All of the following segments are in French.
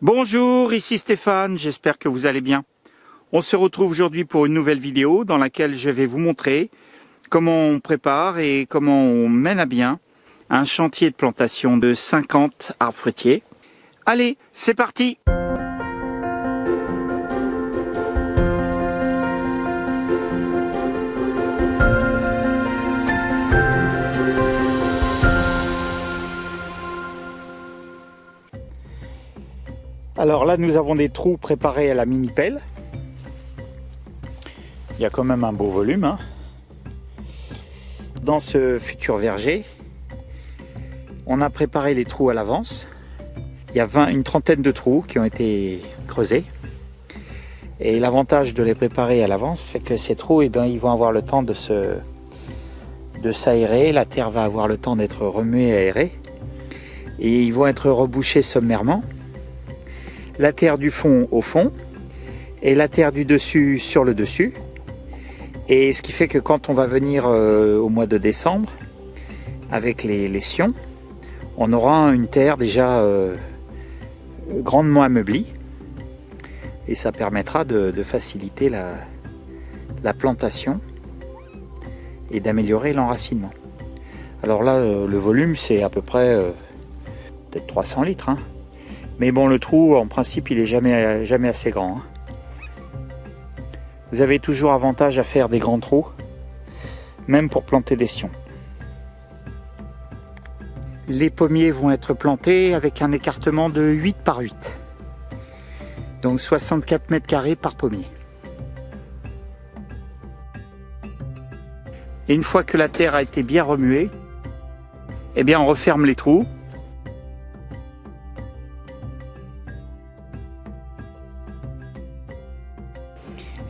Bonjour, ici Stéphane, j'espère que vous allez bien. On se retrouve aujourd'hui pour une nouvelle vidéo dans laquelle je vais vous montrer comment on prépare et comment on mène à bien un chantier de plantation de 50 arbres fruitiers. Allez, c'est parti! Alors là, nous avons des trous préparés à la mini-pelle. Il y a quand même un beau volume, hein. Dans ce futur verger, on a préparé les trous à l'avance. Il y a une trentaine de trous qui ont été creusés. Et l'avantage de les préparer à l'avance, c'est que ces trous, ils vont avoir le temps de s'aérer. La terre va avoir le temps d'être remuée et aérée. Et ils vont être rebouchés sommairement. La terre du fond au fond et la terre du dessus sur le dessus. Et ce qui fait que quand on va venir au mois de décembre avec les sions, on aura une terre déjà grandement ameublie et ça permettra de faciliter la plantation et d'améliorer l'enracinement. Alors là, le volume, c'est à peu près peut-être 300 litres, hein. Mais bon, le trou, en principe, il est jamais assez grand, hein. Vous avez toujours avantage à faire des grands trous, même pour planter des sions. Les pommiers vont être plantés avec un écartement de 8 par 8. Donc 64 mètres carrés par pommier. Et une fois que la terre a été bien remuée, eh bien on referme les trous.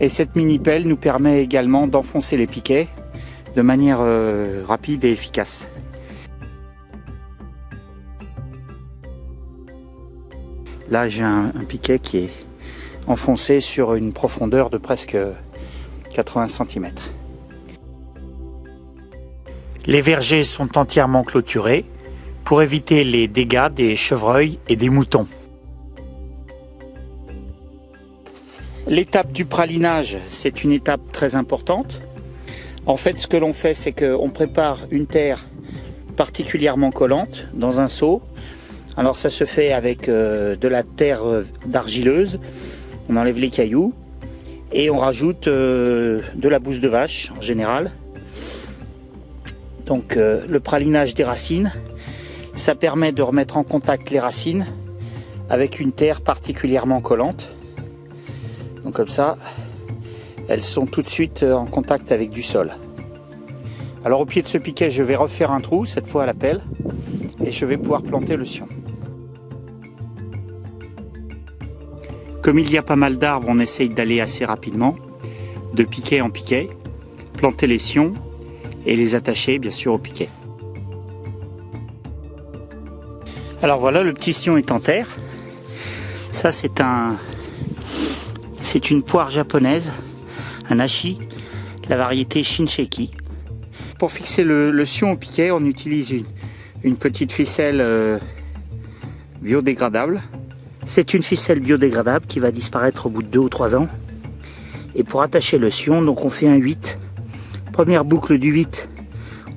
Et cette mini-pelle nous permet également d'enfoncer les piquets de manière rapide et efficace. Là, j'ai un piquet qui est enfoncé sur une profondeur de presque 80 cm. Les vergers sont entièrement clôturés pour éviter les dégâts des chevreuils et des moutons. L'étape du pralinage, c'est une étape très importante. En fait, ce que l'on fait, c'est qu'on prépare une terre particulièrement collante dans un seau. Alors ça se fait avec de la terre d'argileuse. On enlève les cailloux et on rajoute de la bouse de vache en général. Donc le pralinage des racines, ça permet de remettre en contact les racines avec une terre particulièrement collante. Donc comme ça, elles sont tout de suite en contact avec du sol. Alors au pied de ce piquet, je vais refaire un trou, cette fois à la pelle, et je vais pouvoir planter le sion. Comme il y a pas mal d'arbres, on essaye d'aller assez rapidement, de piquet en piquet, planter les sions et les attacher bien sûr au piquet. Alors voilà, le petit sion est en terre. Ça c'est une poire japonaise, un ashi, la variété Shinseiki. Pour fixer le sion au piquet, on utilise une petite ficelle biodégradable. C'est une ficelle biodégradable qui va disparaître au bout de 2 ou 3 ans. Et pour attacher le sion, donc on fait un 8. Première boucle du 8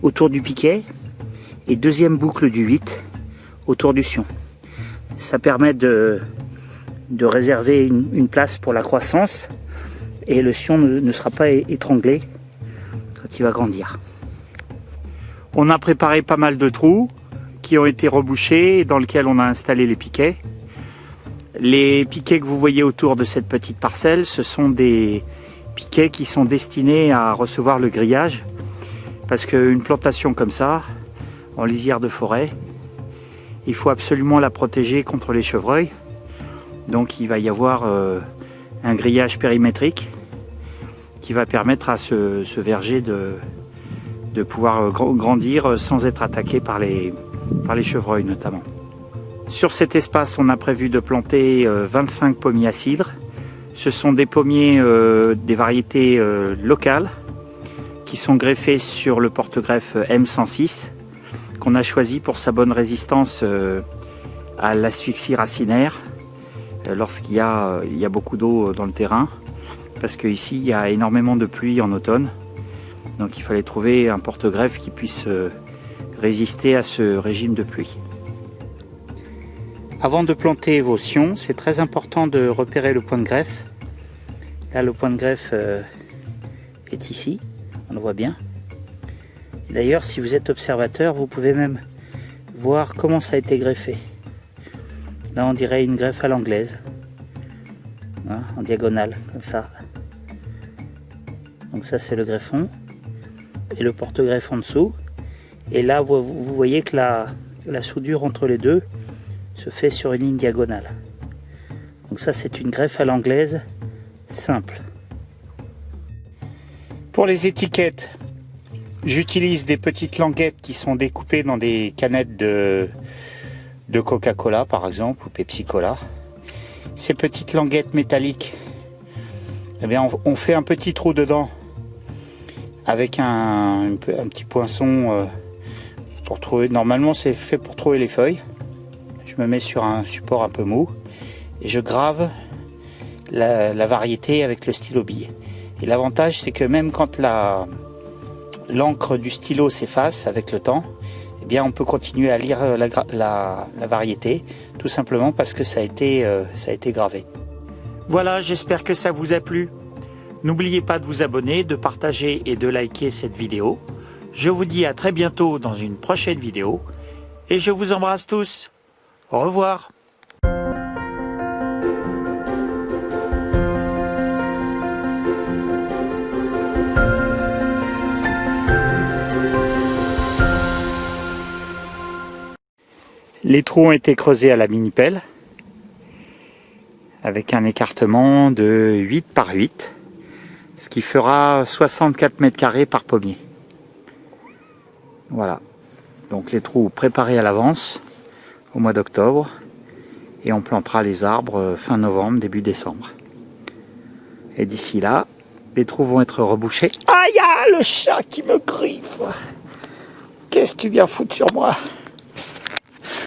autour du piquet et deuxième boucle du 8 autour du sion. Ça permet de réserver une place pour la croissance et le sion ne sera pas étranglé quand il va grandir. On a préparé pas mal de trous qui ont été rebouchés dans lesquels on a installé les piquets. Les piquets que vous voyez autour de cette petite parcelle, ce sont des piquets qui sont destinés à recevoir le grillage parce qu'une plantation comme ça, en lisière de forêt, il faut absolument la protéger contre les chevreuils. Donc il va y avoir un grillage périmétrique qui va permettre à ce verger de pouvoir grandir sans être attaqué par les chevreuils notamment. Sur cet espace, on a prévu de planter 25 pommiers à cidre. Ce sont des pommiers des variétés locales qui sont greffés sur le porte-greffe M106 qu'on a choisi pour sa bonne résistance à l'asphyxie racinaire lorsqu'il y a beaucoup d'eau dans le terrain, parce qu'ici il y a énormément de pluie en automne, donc il fallait trouver un porte-greffe qui puisse résister à ce régime de pluie. Avant de planter vos sions, c'est très important de repérer le point de greffe. Là, le point de greffe est ici, on le voit bien. D'ailleurs, si vous êtes observateur, vous pouvez même voir comment ça a été greffé. Là, on dirait une greffe à l'anglaise, hein, en diagonale, comme ça. Donc ça, c'est le greffon et le porte-greffe en dessous. Et là, vous voyez que la soudure entre les deux se fait sur une ligne diagonale. Donc ça, c'est une greffe à l'anglaise simple. Pour les étiquettes, j'utilise des petites languettes qui sont découpées dans des canettes de Coca-Cola par exemple, ou Pepsi-Cola. Ces petites languettes métalliques, eh bien, on fait un petit trou dedans avec un petit poinçon pour trouver. Normalement, c'est fait pour trouver les feuilles. Je me mets sur un support un peu mou et je grave la variété avec le stylo bille. Et l'avantage, c'est que même quand l'encre du stylo s'efface avec le temps, eh bien, on peut continuer à lire la variété, tout simplement parce que ça a été gravé. Voilà, j'espère que ça vous a plu. N'oubliez pas de vous abonner, de partager et de liker cette vidéo. Je vous dis à très bientôt dans une prochaine vidéo et je vous embrasse tous. Au revoir. Les trous ont été creusés à la mini-pelle avec un écartement de 8 par 8, ce qui fera 64 mètres carrés par pommier. Voilà, donc les trous préparés à l'avance au mois d'octobre et on plantera les arbres fin novembre, début décembre. Et d'ici là, les trous vont être rebouchés. Aïe, le chat qui me griffe! Qu'est-ce que tu viens foutre sur moi?